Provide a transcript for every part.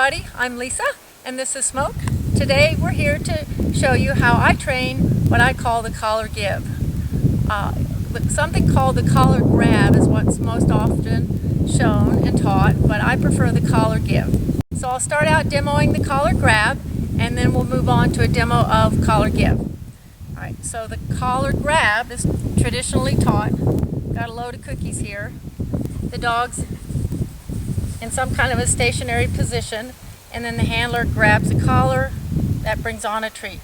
everybody, I'm Lisa and this is Smoke. Today we're here to show you how I train what I call the collar give. Something called the collar grab is what's most often shown and taught, but I prefer the collar give. So I'll start out demoing the collar grab and then we'll move on to a demo of collar give. Alright, so the collar grab is traditionally taught. Got a load of cookies here. The dog's in some kind of a stationary position, and then the handler grabs a collar, that brings on a treat.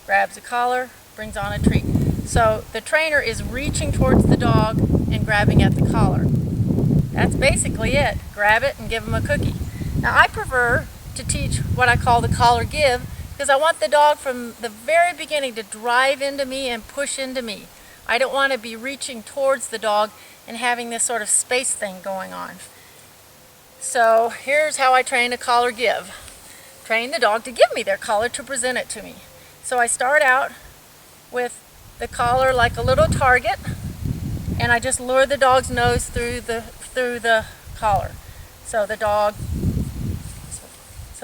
Grabs a collar, brings on a treat. So the trainer is reaching towards the dog and grabbing at the collar. That's basically it. Grab it and give them a cookie. Now I prefer to teach what I call the collar give because I want the dog from the very beginning to drive into me and push into me. I don't want to be reaching towards the dog and having this sort of space thing going on. So here's how I train a collar give. Train the dog to give me their collar, to present it to me. So I start out with the collar like a little target, and I just lure the dog's nose through the collar. So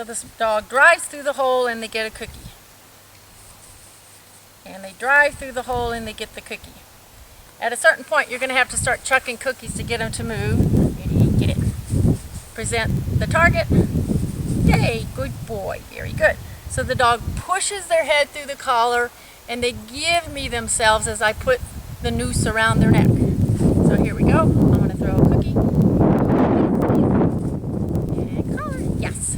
this dog drives through the hole and they get a cookie. And they drive through the hole and they get the cookie. At a certain point you're going to have to start chucking cookies to get them to move. Get it. Present the target. Yay, good boy, very good. So the dog pushes their head through the collar and they give me themselves as I put the noose around their neck. So here we go. I'm going to throw a cookie. And collar, yes.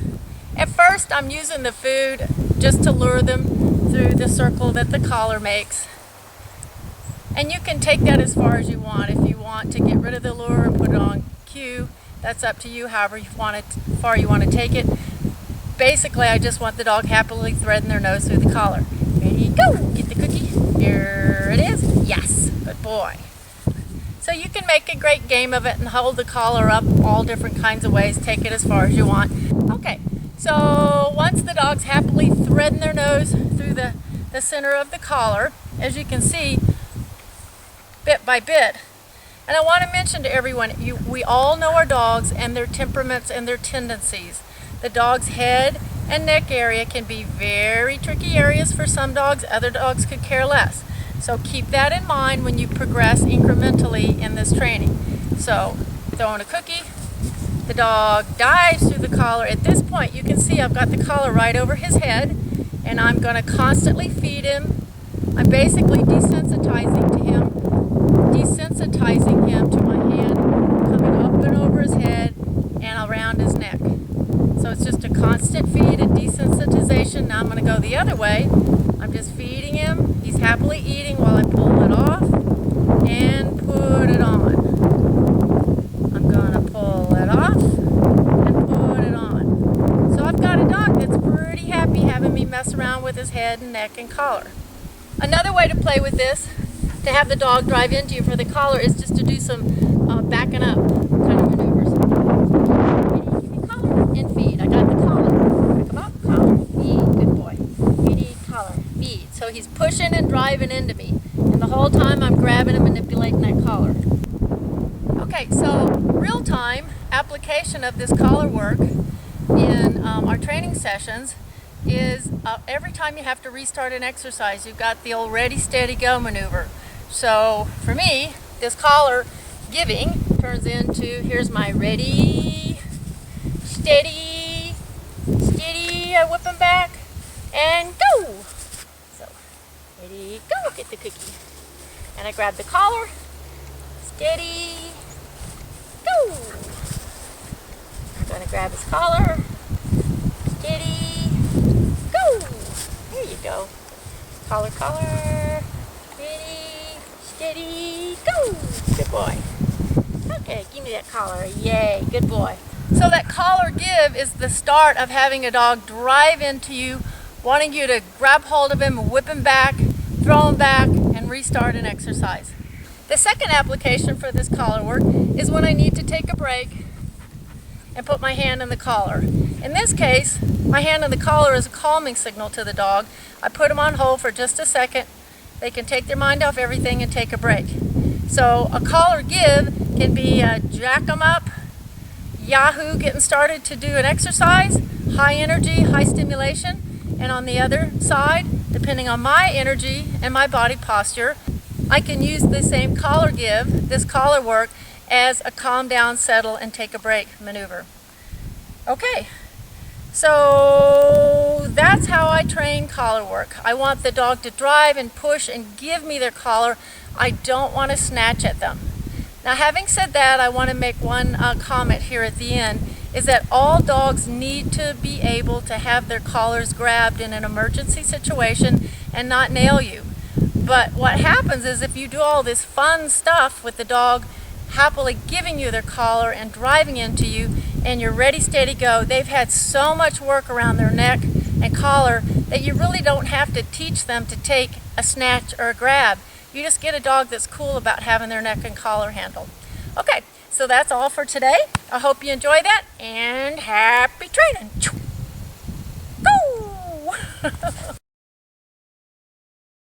At first I'm using the food just to lure them through the circle that the collar makes. And you can take that as far as you want. If you want to get rid of the lure and put it on cue, that's up to you, however far you want to take it. Basically, I just want the dog happily threading their nose through the collar. Ready, go! Get the cookie. Here it is. Yes, good boy. So you can make a great game of it and hold the collar up all different kinds of ways. Take it as far as you want. Okay, so once the dog's happily threading their nose through the center of the collar, as you can see, bit by bit. And I want to mention to everyone, we all know our dogs and their temperaments and their tendencies. The dog's head and neck area can be very tricky areas for some dogs. Other dogs could care less. So keep that in mind when you progress incrementally in this training. So throwing a cookie, the dog dives through the collar. At this point you can see I've got the collar right over his head and I'm going to constantly feed him. I'm basically desensitizing him to my hand coming up and over his head and around his neck. So it's just a constant feed and desensitization. Now I'm going to go the other way. I'm just feeding him. He's happily eating while I pull it off and put it on. I'm going to pull it off and put it on. So I've got a dog that's pretty happy having me mess around with his head and neck and collar. Another way to play with this, to have the dog drive into you for the collar, is just to do some backing up kind of maneuvers. Collar and feed. I got the collar. Back him up. Collar. Feed. Good boy. Feed. Collar. Feed. So he's pushing and driving into me. And the whole time I'm grabbing and manipulating that collar. Okay, so real-time application of this collar work in our training sessions is every time you have to restart an exercise, you've got the old ready, steady, go maneuver. So for me, this collar giving turns into, here's my ready, steady, steady, I whip him back, and go! So, ready, go, get the cookie. And I grab the collar, steady, go! I'm gonna grab his collar, steady, go! There you go. Collar, collar, ready, steady, go! Good boy. Okay, give me that collar. Yay, good boy. So that collar give is the start of having a dog drive into you, wanting you to grab hold of him, whip him back, throw him back, and restart an exercise. The second application for this collar work is when I need to take a break and put my hand in the collar. In this case, my hand in the collar is a calming signal to the dog. I put them on hold for just a second. They can take their mind off everything and take a break. So a collar give can be a jack 'em up, Yahoo getting started to do an exercise, high energy, high stimulation, and on the other side, depending on my energy and my body posture, I can use the same collar give, this collar work, as a calm down, settle, and take a break maneuver. Okay, so that's how I train collar work. I want the dog to drive and push and give me their collar. I don't want to snatch at them. Now, having said that, I want to make one comment here at the end, is that all dogs need to be able to have their collars grabbed in an emergency situation and not nail you. But what happens is if you do all this fun stuff with the dog happily giving you their collar and driving into you, and you're ready, steady, go, they've had so much work around their neck and collar that you really don't have to teach them to take a snatch or a grab. You just get a dog that's cool about having their neck and collar handled. Okay, so that's all for today. I hope you enjoy that, and happy training. Go!